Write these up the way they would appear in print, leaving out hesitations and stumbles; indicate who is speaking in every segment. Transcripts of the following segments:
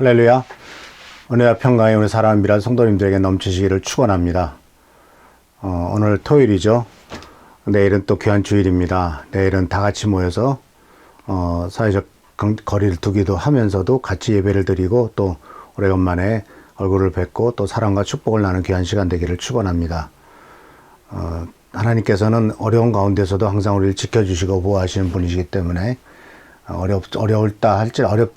Speaker 1: 할렐루야. 은혜와 평강이 우리 사랑하는 미라 성도님들에게 넘치시기를 축원합니다. 오늘 토요일이죠. 내일은 또 귀한 주일입니다. 내일은 다 같이 모여서 사회적 거리를 두기도 하면서도 같이 예배를 드리고 또 오래간만에 얼굴을 뵙고 또 사랑과 축복을 나누는 귀한 시간 되기를 축원합니다. 하나님께서는 어려운 가운데서도 항상 우리를 지켜주시고 보호하시는 분이시기 때문에 어렵다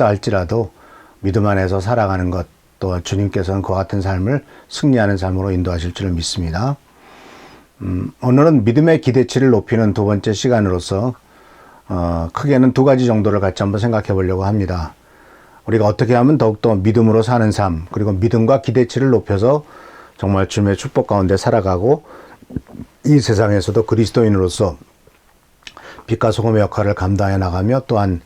Speaker 1: 할지라도 믿음 안에서 살아가는 것, 또 주님께서는 그와 같은 삶을 승리하는 삶으로 인도하실 줄을 믿습니다. 오늘은 믿음의 기대치를 높이는 두 번째 시간으로서 크게는 두 가지 정도를 같이 한번 생각해 보려고 합니다. 우리가 어떻게 하면 더욱더 믿음으로 사는 삶, 그리고 믿음과 기대치를 높여서 정말 주님의 축복 가운데 살아가고 이 세상에서도 그리스도인으로서 빛과 소금의 역할을 감당해 나가며 또한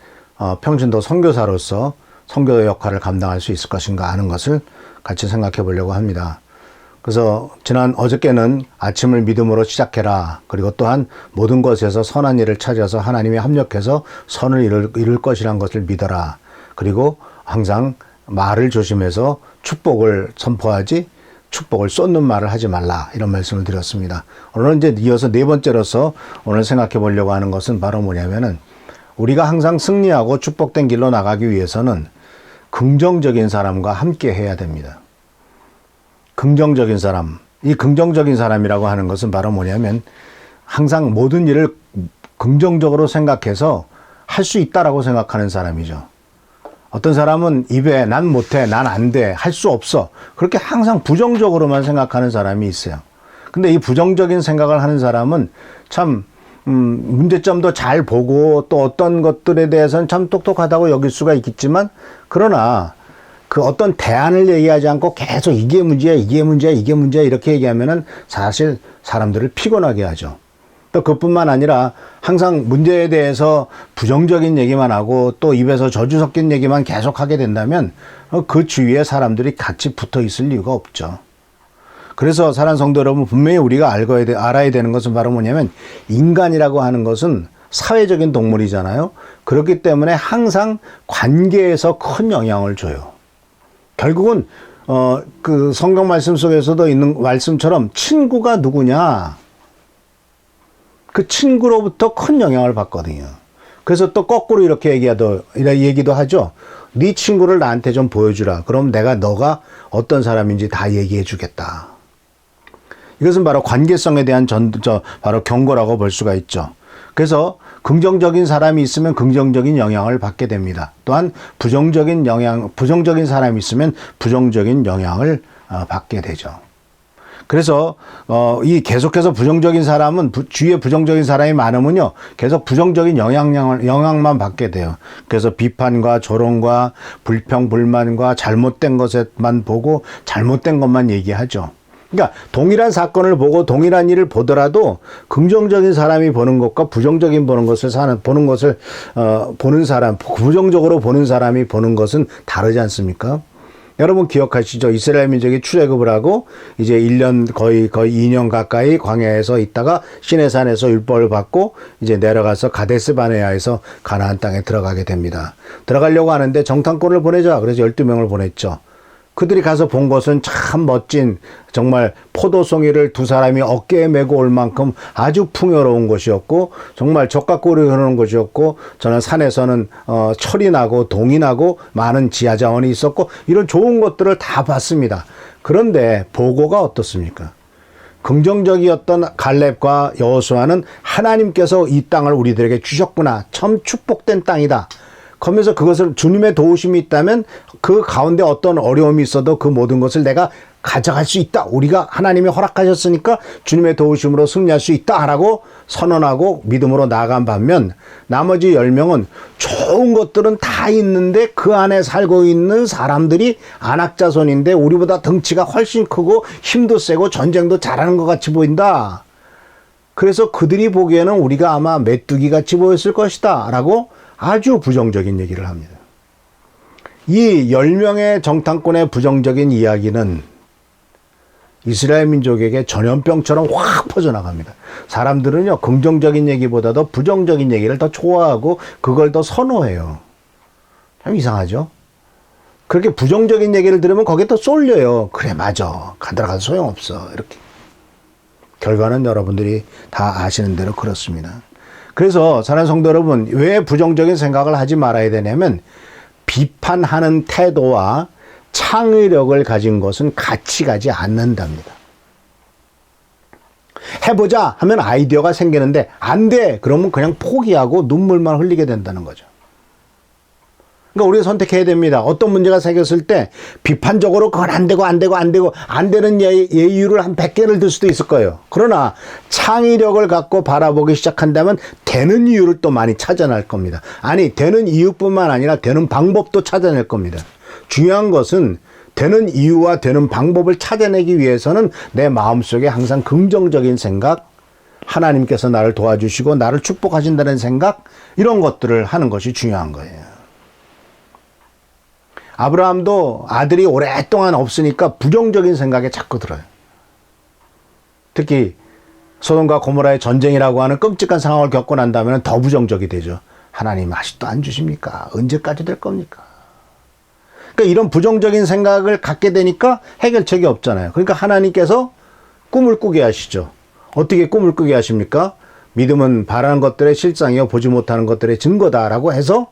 Speaker 1: 평신도 선교사로서 선교의 역할을 감당할 수 있을 것인가 하는 것을 같이 생각해 보려고 합니다. 그래서 어저께는 아침을 믿음으로 시작해라. 그리고 또한 모든 것에서 선한 일을 찾아서 하나님이 합력해서 선을 이룰 것이란 것을 믿어라. 그리고 항상 말을 조심해서 축복을 선포하지 축복을 쏟는 말을 하지 말라. 이런 말씀을 드렸습니다. 오늘은 이제 이어서 네 번째로서 오늘 생각해 보려고 하는 것은 바로 뭐냐면은 우리가 항상 승리하고 축복된 길로 나가기 위해서는 긍정적인 사람과 함께 해야 됩니다. 긍정적인 사람. 이 긍정적인 사람이라고 하는 것은 바로 뭐냐면 항상 모든 일을 긍정적으로 생각해서 할 수 있다라고 생각하는 사람이죠. 어떤 사람은 입에 난 못해, 난 안 돼, 할 수 없어. 그렇게 항상 부정적으로만 생각하는 사람이 있어요. 근데 이 부정적인 생각을 하는 사람은 참 문제점도 잘 보고 또 어떤 것들에 대해서는 참 똑똑하다고 여길 수가 있겠지만 그러나 그 어떤 대안을 얘기하지 않고 계속 이게 문제야 이렇게 얘기하면은 사실 사람들을 피곤하게 하죠. 또 그뿐만 아니라 항상 문제에 대해서 부정적인 얘기만 하고 또 입에서 저주 섞인 얘기만 계속 하게 된다면 그 주위에 사람들이 같이 붙어 있을 이유가 없죠. 그래서 사랑하는 성도 여러분, 분명히 우리가 알아야 되는 것은 바로 뭐냐면 인간이라고 하는 것은 사회적인 동물이잖아요. 그렇기 때문에 항상 관계에서 큰 영향을 줘요. 결국은 그 성경 말씀 속에서도 있는 말씀처럼 친구가 누구냐, 그 친구로부터 큰 영향을 받거든요. 그래서 또 거꾸로 이렇게 얘기도 하죠. 네 친구를 나한테 좀 보여주라. 그럼 너가 어떤 사람인지 다 얘기해 주겠다. 이것은 바로 관계성에 대한 바로 경고라고 볼 수가 있죠. 그래서 긍정적인 사람이 있으면 긍정적인 영향을 받게 됩니다. 또한 부정적인 사람이 있으면 부정적인 영향을 받게 되죠. 그래서 계속해서 부정적인 사람은 주위에 부정적인 사람이 많으면요 계속 부정적인 영향만 받게 돼요. 그래서 비판과 조롱과 불평 불만과 잘못된 것에만 보고 잘못된 것만 얘기하죠. 그러니까 동일한 사건을 보고 동일한 일을 보더라도 긍정적인 사람이 보는 것과 부정적인 보는 사람, 부정적으로 보는 사람이 보는 것은 다르지 않습니까? 여러분 기억하시죠? 이스라엘 민족이 출애굽을 하고 이제 1년 거의 2년 가까이 광야에서 있다가 시내산에서 율법을 받고 이제 내려가서 가데스 바네아에서 가나안 땅에 들어가게 됩니다. 들어가려고 하는데 정탐꾼을 보내자. 그래서 12명을 보냈죠. 그들이 가서 본 것은 참 멋진 정말 포도송이를 두 사람이 어깨에 메고 올 만큼 아주 풍요로운 곳이었고 정말 젖가꼬리 흐르는 곳이었고 저는 산에서는 철이 나고 동이 나고 많은 지하자원이 있었고 이런 좋은 것들을 다 봤습니다. 그런데 보고가 어떻습니까? 긍정적이었던 갈렙과 여호수아는 하나님께서 이 땅을 우리들에게 주셨구나. 참 축복된 땅이다. 그러면서 그것을 주님의 도우심이 있다면 그 가운데 어떤 어려움이 있어도 그 모든 것을 내가 가져갈 수 있다. 우리가 하나님이 허락하셨으니까 주님의 도우심으로 승리할 수 있다라고 선언하고 믿음으로 나아간 반면 나머지 10명은 좋은 것들은 다 있는데 그 안에 살고 있는 사람들이 안악자손인데 우리보다 덩치가 훨씬 크고 힘도 세고 전쟁도 잘하는 것 같이 보인다. 그래서 그들이 보기에는 우리가 아마 메뚜기 같이 보였을 것이다 라고 아주 부정적인 얘기를 합니다. 이 10명의 정탐꾼의 부정적인 이야기는 이스라엘 민족에게 전염병처럼 확 퍼져나갑니다. 사람들은요, 긍정적인 얘기보다도 부정적인 얘기를 더 좋아하고 그걸 더 선호해요. 참 이상하죠? 그렇게 부정적인 얘기를 들으면 거기에 또 쏠려요. 그래, 맞아. 가더라도 소용없어. 이렇게. 결과는 여러분들이 다 아시는 대로 그렇습니다. 그래서 사랑하는 성도 여러분, 왜 부정적인 생각을 하지 말아야 되냐면 비판하는 태도와 창의력을 가진 것은 같이 가지 않는답니다. 해보자 하면 아이디어가 생기는데 안 돼! 그러면 그냥 포기하고 눈물만 흘리게 된다는 거죠. 그러니까 우리가 선택해야 됩니다. 어떤 문제가 생겼을 때 비판적으로 그건 안 되고 안 되는 예유를 한 100개를 들 수도 있을 거예요. 그러나 창의력을 갖고 바라보기 시작한다면 되는 이유를 또 많이 찾아낼 겁니다. 아니, 되는 이유뿐만 아니라 되는 방법도 찾아낼 겁니다. 중요한 것은 되는 이유와 되는 방법을 찾아내기 위해서는 내 마음속에 항상 긍정적인 생각, 하나님께서 나를 도와주시고 나를 축복하신다는 생각, 이런 것들을 하는 것이 중요한 거예요. 아브라함도 아들이 오랫동안 없으니까 부정적인 생각에 자꾸 들어요. 특히 소돔과 고모라의 전쟁이라고 하는 끔찍한 상황을 겪고 난 다음에는 더 부정적이 되죠. 하나님 아직도 안 주십니까? 언제까지 될 겁니까? 그러니까 이런 부정적인 생각을 갖게 되니까 해결책이 없잖아요. 그러니까 하나님께서 꿈을 꾸게 하시죠. 어떻게 꿈을 꾸게 하십니까? 믿음은 바라는 것들의 실상이요 보지 못하는 것들의 증거다라고 해서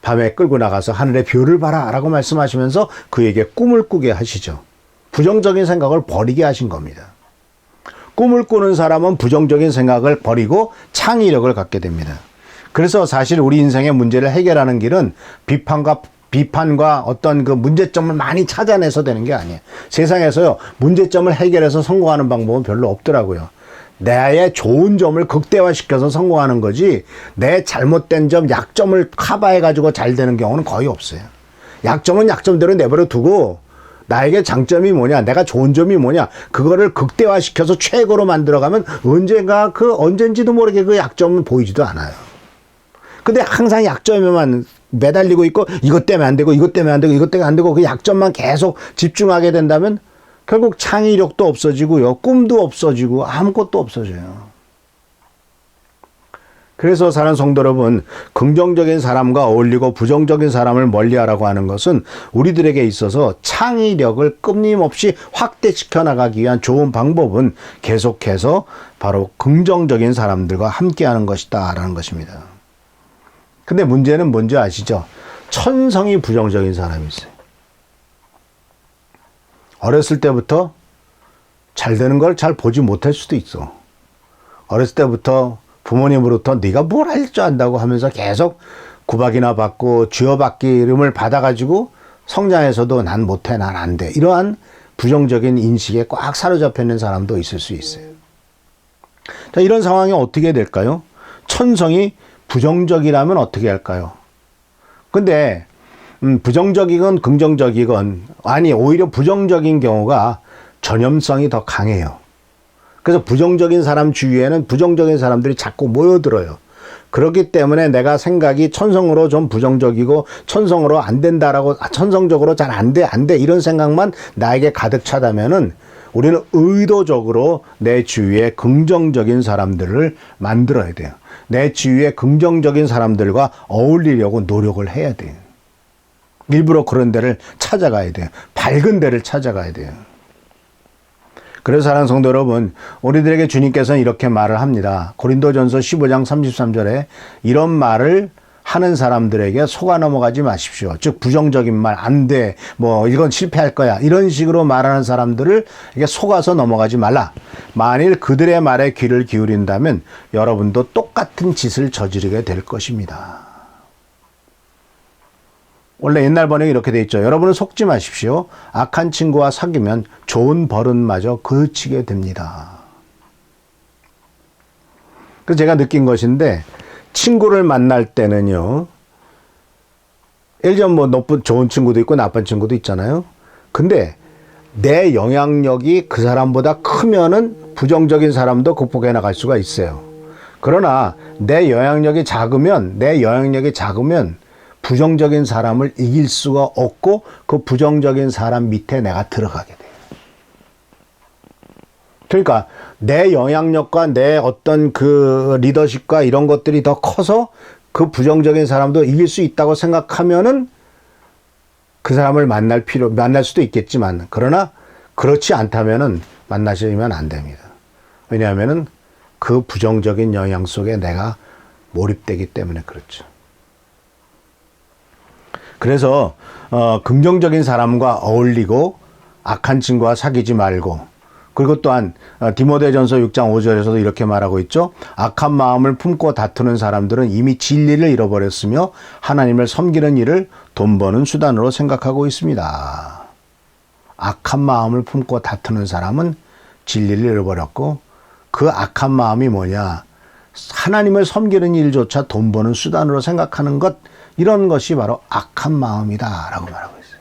Speaker 1: 밤에 끌고 나가서 하늘의 별을 봐라 라고 말씀하시면서 그에게 꿈을 꾸게 하시죠. 부정적인 생각을 버리게 하신 겁니다. 꿈을 꾸는 사람은 부정적인 생각을 버리고 창의력을 갖게 됩니다. 그래서 사실 우리 인생의 문제를 해결하는 길은 비판과 어떤 그 문제점을 많이 찾아내서 되는 게 아니에요. 세상에서요, 문제점을 해결해서 성공하는 방법은 별로 없더라고요. 나의 좋은 점을 극대화시켜서 성공하는 거지 내 잘못된 점, 약점을 커버해가지고 잘 되는 경우는 거의 없어요. 약점은 약점대로 내버려 두고 나에게 장점이 뭐냐, 내가 좋은 점이 뭐냐, 그거를 극대화시켜서 최고로 만들어가면 언젠가 언젠지도 모르게 그 약점은 보이지도 않아요. 근데 항상 약점에만 매달리고 있고 이것 때문에 안 되고 이것 때문에 안 되고 이것 때문에 안 되고 그 약점만 계속 집중하게 된다면 결국 창의력도 없어지고요. 꿈도 없어지고 아무것도 없어져요. 그래서 사랑하는 성도 여러분, 긍정적인 사람과 어울리고 부정적인 사람을 멀리하라고 하는 것은 우리들에게 있어서 창의력을 끊임없이 확대시켜 나가기 위한 좋은 방법은 계속해서 바로 긍정적인 사람들과 함께하는 것이다 라는 것입니다. 근데 문제는 뭔지 아시죠? 천성이 부정적인 사람이 있어요. 어렸을 때부터 잘 되는 걸 잘 보지 못할 수도 있어. 어렸을 때부터 부모님으로부터 네가 뭘 할 줄 안다고 하면서 계속 구박이나 받고 쥐어받기 이름을 받아가지고 성장해서도 난 못해, 난 안 돼. 이러한 부정적인 인식에 꽉 사로잡혀 있는 사람도 있을 수 있어요. 자, 이런 상황이 어떻게 될까요? 천성이 부정적이라면 어떻게 할까요? 근데 부정적이건 긍정적이건, 아니 오히려 부정적인 경우가 전염성이 더 강해요. 그래서 부정적인 사람 주위에는 부정적인 사람들이 자꾸 모여들어요. 그렇기 때문에 내가 생각이 천성으로 좀 부정적이고 천성으로 안 된다라고, 천성적으로 잘 안 돼 이런 생각만 나에게 가득 차다면은 우리는 의도적으로 내 주위에 긍정적인 사람들을 만들어야 돼요. 내 주위에 긍정적인 사람들과 어울리려고 노력을 해야 돼요. 일부러 그런 데를 찾아가야 돼요. 밝은 데를 찾아가야 돼요. 그래서 사랑하는 성도 여러분, 우리들에게 주님께서는 이렇게 말을 합니다. 고린도전서 15장 33절에 이런 말을 하는 사람들에게 속아 넘어가지 마십시오. 즉 부정적인 말, 안 돼, 뭐 이건 실패할 거야, 이런 식으로 말하는 사람들을 이게 속아서 넘어가지 말라. 만일 그들의 말에 귀를 기울인다면 여러분도 똑같은 짓을 저지르게 될 것입니다. 원래 옛날 번역이 이렇게 돼 있죠. 여러분은 속지 마십시오. 악한 친구와 사귀면 좋은 버릇마저 그치게 됩니다. 그래서 제가 느낀 것인데, 친구를 만날 때는요, 예를 들면 뭐 좋은 친구도 있고 나쁜 친구도 있잖아요. 근데 내 영향력이 그 사람보다 크면은 부정적인 사람도 극복해 나갈 수가 있어요. 그러나 내 영향력이 작으면 부정적인 사람을 이길 수가 없고 그 부정적인 사람 밑에 내가 들어가게 돼요. 그러니까 내 영향력과 내 어떤 그 리더십과 이런 것들이 더 커서 그 부정적인 사람도 이길 수 있다고 생각하면은 그 사람을 만날 수도 있겠지만, 그러나 그렇지 않다면은 만나시면 안 됩니다. 왜냐하면은 그 부정적인 영향 속에 내가 몰입되기 때문에 그렇죠. 그래서 긍정적인 사람과 어울리고 악한 친구와 사귀지 말고, 그리고 또한 디모데전서 6장 5절에서도 이렇게 말하고 있죠. 악한 마음을 품고 다투는 사람들은 이미 진리를 잃어버렸으며 하나님을 섬기는 일을 돈 버는 수단으로 생각하고 있습니다. 악한 마음을 품고 다투는 사람은 진리를 잃어버렸고, 그 악한 마음이 뭐냐? 하나님을 섬기는 일조차 돈 버는 수단으로 생각하는 것, 이런 것이 바로 악한 마음이다라고 말하고 있어요.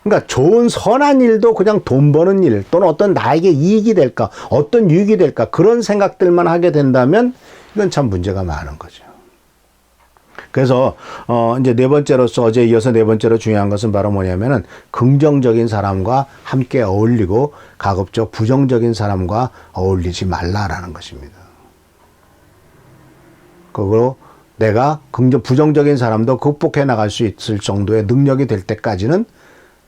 Speaker 1: 그러니까 좋은 선한 일도 그냥 돈 버는 일, 또는 어떤 나에게 이익이 될까, 어떤 유익이 될까, 그런 생각들만 하게 된다면 이건 참 문제가 많은 거죠. 그래서 이제 네 번째로서, 어제 이어서 네 번째로 중요한 것은 바로 뭐냐면은 긍정적인 사람과 함께 어울리고 가급적 부정적인 사람과 어울리지 말라라는 것입니다. 그리고 내가 부정적인 사람도 극복해 나갈 수 있을 정도의 능력이 될 때까지는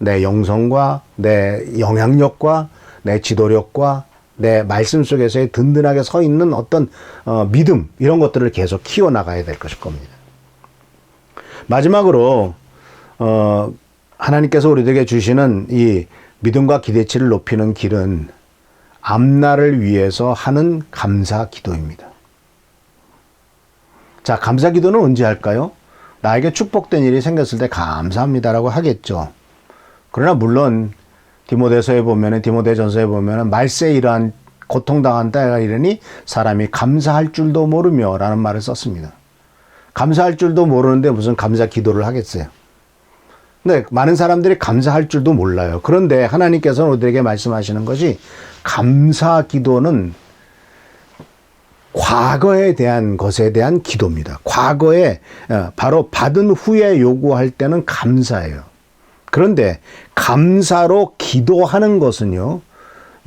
Speaker 1: 내 영성과 내 영향력과 내 지도력과 내 말씀 속에서의 든든하게 서 있는 어떤 믿음, 이런 것들을 계속 키워나가야 될 것일 겁니다. 마지막으로 하나님께서 우리들에게 주시는 이 믿음과 기대치를 높이는 길은 앞날을 위해서 하는 감사 기도입니다. 자, 감사 기도는 언제 할까요? 나에게 축복된 일이 생겼을 때 감사합니다라고 하겠죠. 그러나 물론 디모데전서에 보면은 말세에 이러한 고통당한 때가 이르니 사람이 감사할 줄도 모르며 라는 말을 썼습니다. 감사할 줄도 모르는데 무슨 감사 기도를 하겠어요. 근데 많은 사람들이 감사할 줄도 몰라요. 그런데 하나님께서는 우리에게 말씀하시는 것이, 감사 기도는 과거에 대한 것에 대한 기도입니다. 과거에 바로 받은 후에 요구할 때는 감사예요. 그런데 감사로 기도하는 것은요,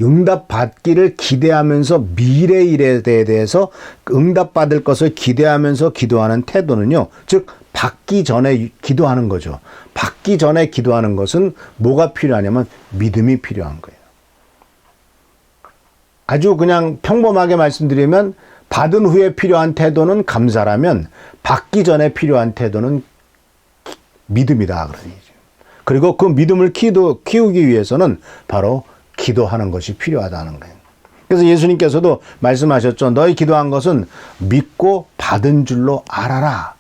Speaker 1: 응답받기를 기대하면서 미래 일에 대해서 응답받을 것을 기대하면서 기도하는 태도는요, 즉 받기 전에 기도하는 거죠. 받기 전에 기도하는 것은 뭐가 필요하냐면 믿음이 필요한 거예요. 아주 그냥 평범하게 말씀드리면, 받은 후에 필요한 태도는 감사라면 받기 전에 필요한 태도는 믿음이다 그런 얘기죠. 그리고 그 믿음을 키우기 위해서는 바로 기도하는 것이 필요하다는 거예요. 그래서 예수님께서도 말씀하셨죠. 너희 기도한 것은 믿고 받은 줄로 알아라.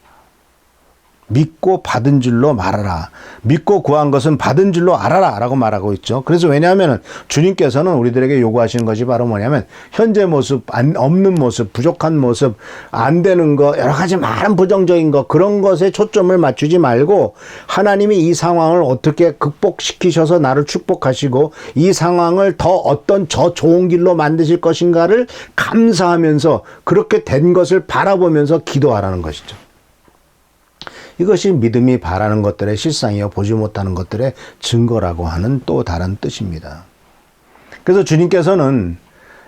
Speaker 1: 믿고 받은 줄로 말하라. 믿고 구한 것은 받은 줄로 알아라 라고 말하고 있죠. 그래서 왜냐하면 주님께서는 우리들에게 요구하시는 것이 바로 뭐냐면, 현재 모습, 없는 모습, 부족한 모습, 안 되는 거, 여러 가지 많은 부정적인 거, 그런 것에 초점을 맞추지 말고 하나님이 이 상황을 어떻게 극복시키셔서 나를 축복하시고 이 상황을 더 어떤 저 좋은 길로 만드실 것인가를 감사하면서 그렇게 된 것을 바라보면서 기도하라는 것이죠. 이것이 믿음이 바라는 것들의 실상이요 보지 못하는 것들의 증거라고 하는 또 다른 뜻입니다. 그래서 주님께서는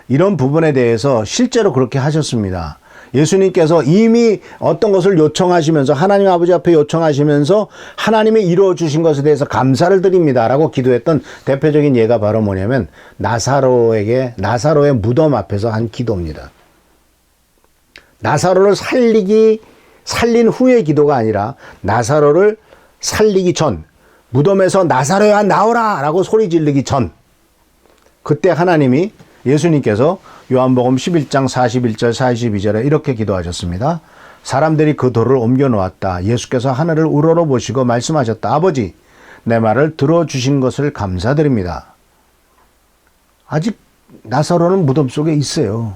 Speaker 1: 이런 부분에 대해서 실제로 그렇게 하셨습니다. 예수님께서 이미 어떤 것을 요청하시면서, 하나님 아버지 앞에 요청하시면서 하나님이 이루어 주신 것에 대해서 감사를 드립니다 라고 기도했던 대표적인 예가 바로 뭐냐면 나사로의 무덤 앞에서 한 기도입니다. 나사로를 살린 후의 기도가 아니라 나사로를 살리기 전, 무덤에서 나사로야 나오라 라고 소리 지르기 전, 그때 하나님이, 예수님께서 요한복음 11장 41절 42절에 이렇게 기도하셨습니다. 사람들이 그 돌을 옮겨 놓았다. 예수께서 하늘을 우러러보시고 말씀하셨다. 아버지, 내 말을 들어주신 것을 감사드립니다. 아직 나사로는 무덤 속에 있어요.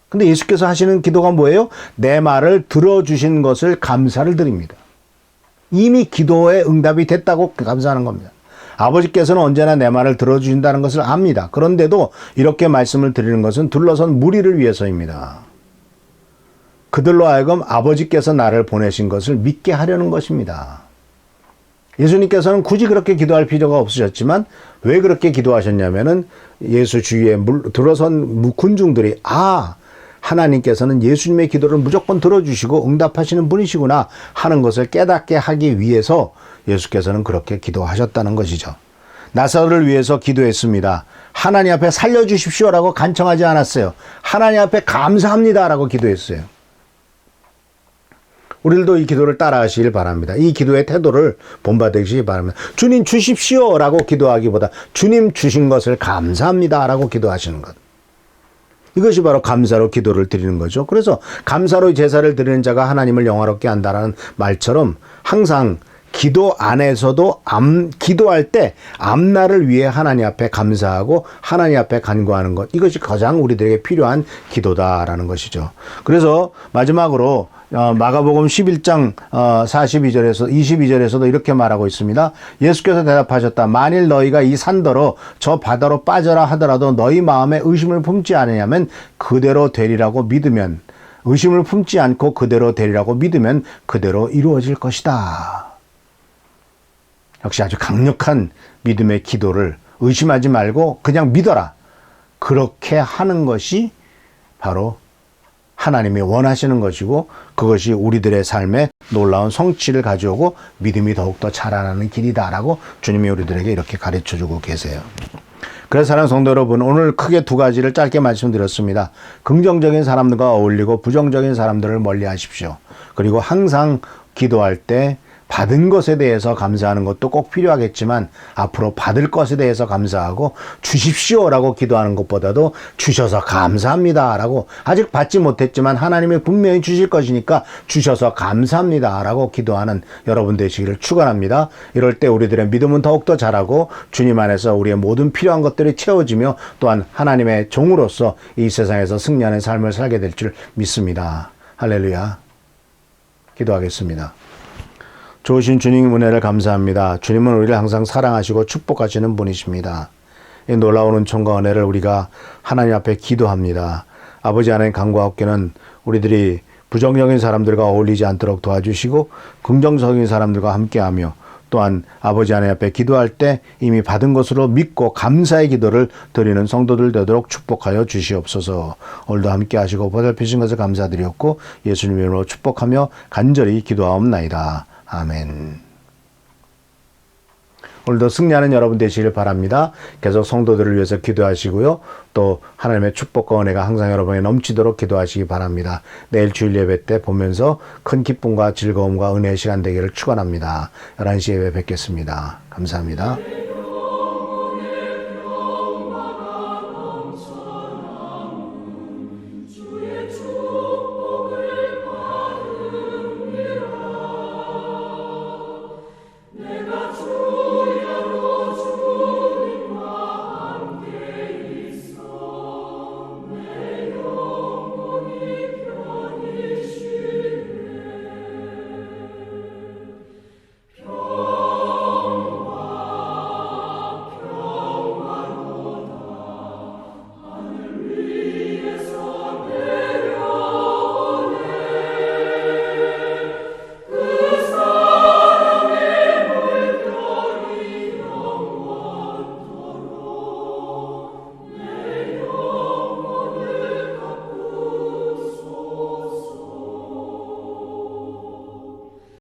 Speaker 1: 근데 예수께서 하시는 기도가 뭐예요? 내 말을 들어주신 것을 감사를 드립니다. 이미 기도의 응답이 됐다고 감사하는 겁니다. 아버지께서는 언제나 내 말을 들어주신다는 것을 압니다. 그런데도 이렇게 말씀을 드리는 것은 둘러선 무리를 위해서입니다. 그들로 하여금 아버지께서 나를 보내신 것을 믿게 하려는 것입니다. 예수님께서는 굳이 그렇게 기도할 필요가 없으셨지만 왜 그렇게 기도하셨냐면은 예수 주위에 둘러선 군중들이 하나님께서는 예수님의 기도를 무조건 들어주시고 응답하시는 분이시구나 하는 것을 깨닫게 하기 위해서 예수께서는 그렇게 기도하셨다는 것이죠. 나사로를 위해서 기도했습니다. 하나님 앞에 살려주십시오라고 간청하지 않았어요. 하나님 앞에 감사합니다라고 기도했어요. 우리들도 이 기도를 따라 하시길 바랍니다. 이 기도의 태도를 본받으시기 바랍니다. 주님 주십시오라고 기도하기보다 주님 주신 것을 감사합니다라고 기도하시는 것. 이것이 바로 감사로 기도를 드리는 거죠. 그래서 감사로 제사를 드리는 자가 하나님을 영화롭게 한다는 말처럼 항상 기도 안에서도 기도할 때 앞날을 위해 하나님 앞에 감사하고 하나님 앞에 간구하는 것, 이것이 가장 우리들에게 필요한 기도다라는 것이죠. 그래서 마지막으로 마가복음 11장 22절에서도 이렇게 말하고 있습니다. 예수께서 대답하셨다. 만일 너희가 이 산더러 저 바다로 빠져라 하더라도 너희 마음에 의심을 품지 않으냐면 그대로 되리라고 믿으면, 의심을 품지 않고 그대로 되리라고 믿으면 그대로 이루어질 것이다. 역시 아주 강력한 믿음의 기도를 의심하지 말고 그냥 믿어라. 그렇게 하는 것이 바로 하나님이 원하시는 것이고, 그것이 우리들의 삶에 놀라운 성취를 가져오고 믿음이 더욱더 자라나는 길이다라고 주님이 우리들에게 이렇게 가르쳐주고 계세요. 그래서 사랑하는 성도 여러분, 오늘 크게 두 가지를 짧게 말씀드렸습니다. 긍정적인 사람들과 어울리고 부정적인 사람들을 멀리 하십시오. 그리고 항상 기도할 때 받은 것에 대해서 감사하는 것도 꼭 필요하겠지만 앞으로 받을 것에 대해서 감사하고, 주십시오라고 기도하는 것보다도 주셔서 감사합니다라고, 아직 받지 못했지만 하나님이 분명히 주실 것이니까 주셔서 감사합니다라고 기도하는 여러분 되시기를 축원합니다. 이럴 때 우리들의 믿음은 더욱더 자라고 주님 안에서 우리의 모든 필요한 것들이 채워지며 또한 하나님의 종으로서 이 세상에서 승리하는 삶을 살게 될 줄 믿습니다. 할렐루야. 기도하겠습니다. 좋으신 주님 은혜를 감사합니다. 주님은 우리를 항상 사랑하시고 축복하시는 분이십니다. 이 놀라운 은총과 은혜를 우리가 하나님 앞에 기도합니다. 아버지 하나님 간구하옵기는 우리들이 부정적인 사람들과 어울리지 않도록 도와주시고 긍정적인 사람들과 함께하며, 또한 아버지 하나님 앞에 기도할 때 이미 받은 것으로 믿고 감사의 기도를 드리는 성도들 되도록 축복하여 주시옵소서. 오늘도 함께 하시고 보살피신 것을 감사드렸고 예수님 이름으로 축복하며 간절히 기도하옵나이다. 아멘. 오늘도 승리하는 여러분 되시길 바랍니다. 계속 성도들을 위해서 기도하시고요. 또 하나님의 축복과 은혜가 항상 여러분에 넘치도록 기도하시기 바랍니다. 내일 주일 예배 때 보면서 큰 기쁨과 즐거움과 은혜의 시간 되기를 축원합니다. 11시 예배 뵙겠습니다. 감사합니다.